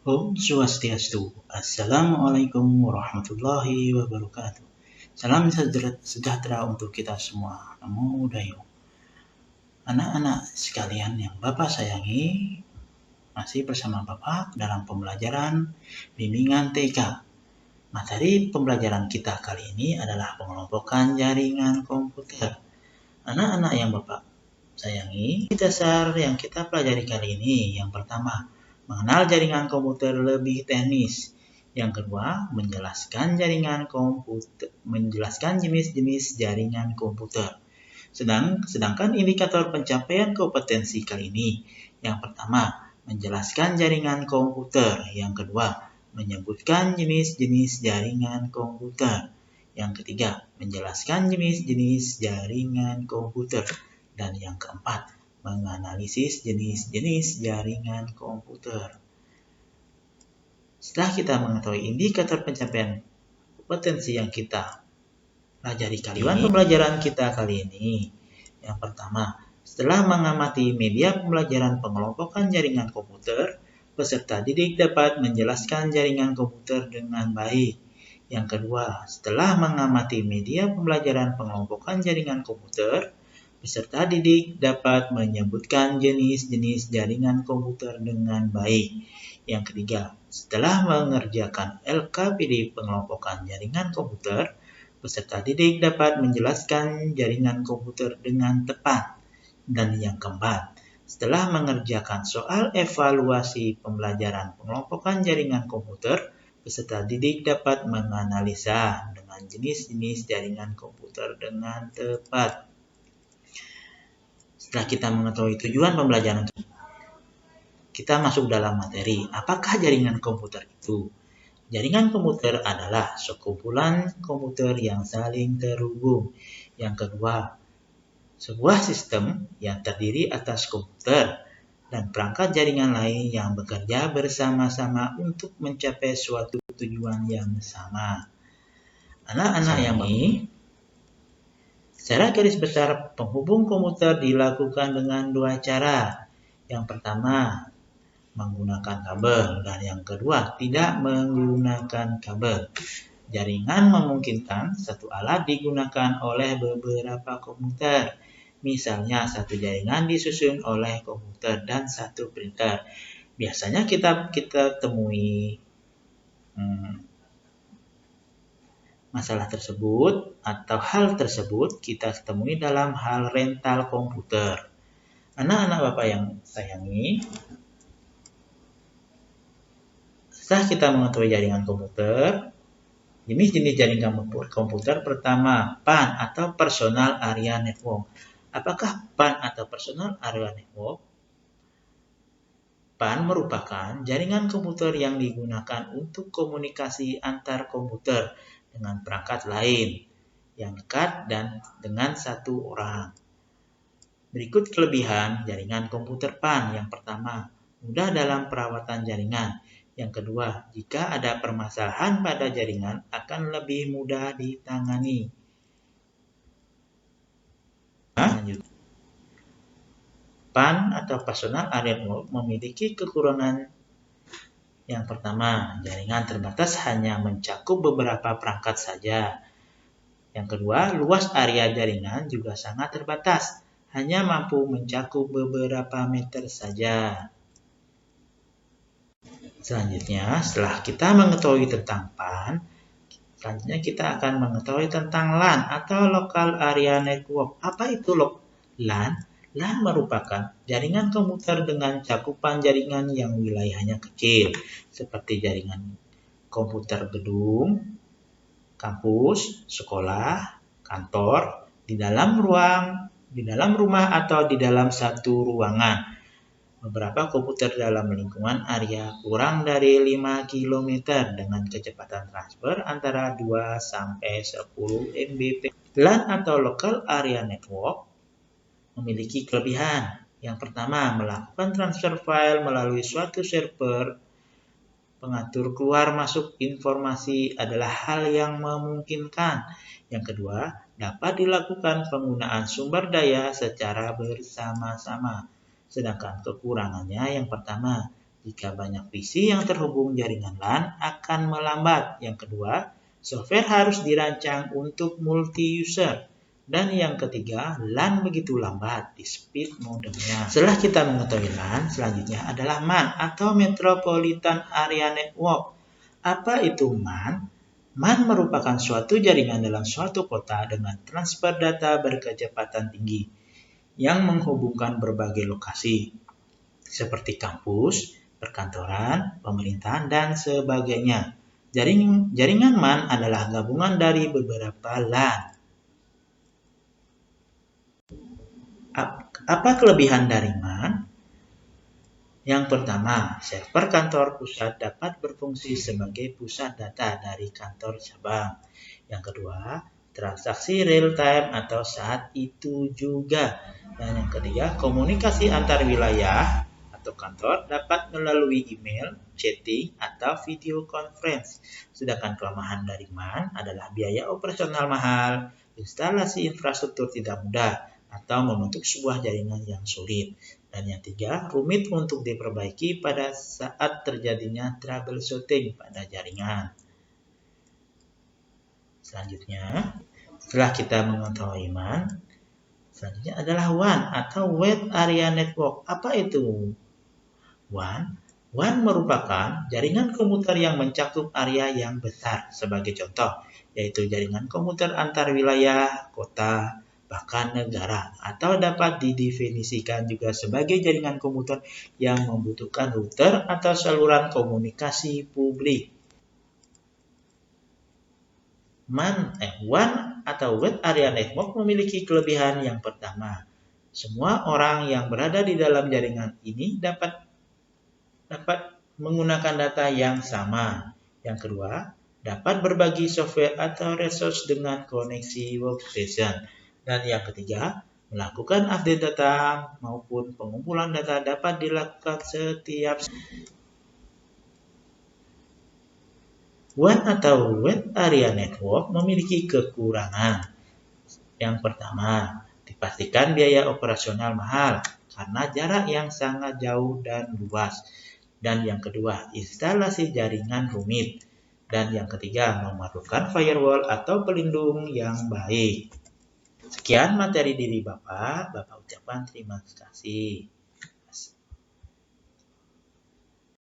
Om Swastiastu. Assalamualaikum warahmatullahi wabarakatuh. Salam sejahtera untuk kita semua. Namo Buddhaya. Anak-anak sekalian yang Bapak sayangi, masih bersama Bapak dalam pembelajaran bimbingan TK. Materi pembelajaran kita kali ini adalah pengelompokan jaringan komputer. Anak-anak yang Bapak sayangi, dasar yang kita pelajari kali ini yang pertama, mengenal jaringan komputer lebih teknis. Yang kedua, menjelaskan jenis-jenis jaringan komputer. Sedangkan indikator pencapaian kompetensi kali ini, yang pertama, menjelaskan jaringan komputer. Yang kedua, menyebutkan jenis-jenis jaringan komputer. Yang ketiga, menjelaskan jenis-jenis jaringan komputer. Dan yang keempat, menganalisis jenis-jenis jaringan komputer. Setelah kita mengetahui indikator pencapaian kompetensi yang kita pelajari kali ini, pembelajaran kita kali ini, yang pertama, setelah mengamati media pembelajaran pengelompokan jaringan komputer, peserta didik dapat menjelaskan jaringan komputer dengan baik. Yang kedua, setelah mengamati media pembelajaran pengelompokan jaringan komputer, peserta didik dapat menyebutkan jenis-jenis jaringan komputer dengan baik. Yang ketiga, setelah mengerjakan LKPD pengelompokan jaringan komputer, peserta didik dapat menjelaskan jaringan komputer dengan tepat. Dan yang keempat, setelah mengerjakan soal evaluasi pembelajaran pengelompokan jaringan komputer, peserta didik dapat menganalisa dengan jenis-jenis jaringan komputer dengan tepat. Setelah kita mengetahui tujuan pembelajaran, kita masuk dalam materi. Apakah jaringan komputer itu? Jaringan komputer adalah sekumpulan komputer yang saling terhubung. Yang kedua, sebuah sistem yang terdiri atas komputer dan perangkat jaringan lain yang bekerja bersama-sama untuk mencapai suatu tujuan yang sama. Anak-anak yang ini, secara garis besar, penghubung komputer dilakukan dengan dua cara. Yang pertama, menggunakan kabel, dan yang kedua, tidak menggunakan kabel. Jaringan memungkinkan satu alat digunakan oleh beberapa komputer. Misalnya, satu jaringan disusun oleh komputer dan satu printer. Biasanya kita temui masalah tersebut atau hal tersebut kita temui dalam hal rental komputer. Anak-anak Bapak yang sayangi, setelah kita mengetahui jaringan komputer, jenis-jenis jaringan komputer pertama, PAN atau Personal Area Network. Apakah PAN atau Personal Area Network? PAN merupakan jaringan komputer yang digunakan untuk komunikasi antar komputer dengan perangkat lain yang dekat dan dengan satu orang. Berikut kelebihan jaringan komputer PAN. Yang pertama, mudah dalam perawatan jaringan. Yang kedua, jika ada permasalahan pada jaringan akan lebih mudah ditangani. PAN atau Personal Area Network memiliki kekurangan. Yang pertama, jaringan terbatas hanya mencakup beberapa perangkat saja. Yang kedua, luas area jaringan juga sangat terbatas, hanya mampu mencakup beberapa meter saja. Selanjutnya, setelah kita mengetahui tentang PAN, selanjutnya kita akan mengetahui tentang LAN atau Local Area Network. Apa itu LAN? LAN merupakan jaringan komputer dengan cakupan jaringan yang wilayahnya kecil, seperti jaringan komputer gedung, kampus, sekolah, kantor, di dalam rumah atau di dalam satu ruangan. Beberapa komputer dalam lingkungan area kurang dari 5 km dengan kecepatan transfer antara 2 sampai 10 Mbps. LAN atau Local Area Network memiliki kelebihan. Yang pertama, melakukan transfer file melalui suatu server. Pengatur keluar masuk informasi adalah hal yang memungkinkan. Yang kedua, dapat dilakukan penggunaan sumber daya secara bersama-sama. Sedangkan kekurangannya yang pertama, Jika banyak PC yang terhubung jaringan LAN akan melambat. Yang kedua, software harus dirancang untuk multi-user. Dan yang ketiga, LAN begitu lambat di speed modemnya. Setelah kita mengetahui LAN, selanjutnya adalah MAN atau Metropolitan Area Network. Apa itu MAN? MAN merupakan suatu jaringan dalam suatu kota dengan transfer data berkecepatan tinggi yang menghubungkan berbagai lokasi, seperti kampus, perkantoran, pemerintahan, dan sebagainya. Jaringan MAN adalah gabungan dari beberapa LAN. Apa kelebihan dari MAN? Yang pertama, server kantor pusat dapat berfungsi sebagai pusat data dari kantor cabang. Yang kedua, transaksi real time atau saat itu juga. Dan yang ketiga, komunikasi antar wilayah atau kantor dapat melalui email, chatting, atau video conference. Sedangkan kelemahan dari MAN adalah biaya operasional mahal, instalasi infrastruktur tidak mudah, atau membentuk sebuah jaringan yang sulit. Dan yang tiga, rumit untuk diperbaiki pada saat terjadinya troubleshooting pada jaringan. Selanjutnya, setelah kita mengetahui MAN, selanjutnya adalah WAN atau Wide Area Network. Apa itu WAN? WAN merupakan jaringan komputer yang mencakup area yang besar. Sebagai contoh, yaitu jaringan komputer antar wilayah, kota, bahkan negara. Atau dapat didefinisikan juga sebagai jaringan komputer yang membutuhkan router atau saluran komunikasi publik. WAN atau Wide Area Network memiliki kelebihan yang pertama. Semua orang yang berada di dalam jaringan ini dapat menggunakan data yang sama. Yang kedua, dapat berbagi software atau resource dengan koneksi workstation. Dan yang ketiga, melakukan update data maupun pengumpulan data dapat dilakukan setiap WAN atau Wide Area Network memiliki kekurangan. Yang pertama, dipastikan biaya operasional mahal karena jarak yang sangat jauh dan luas. Dan yang kedua, instalasi jaringan rumit. Dan yang ketiga, memerlukan firewall atau pelindung yang baik. Sekian materi dari Bapak ucapkan terima kasih.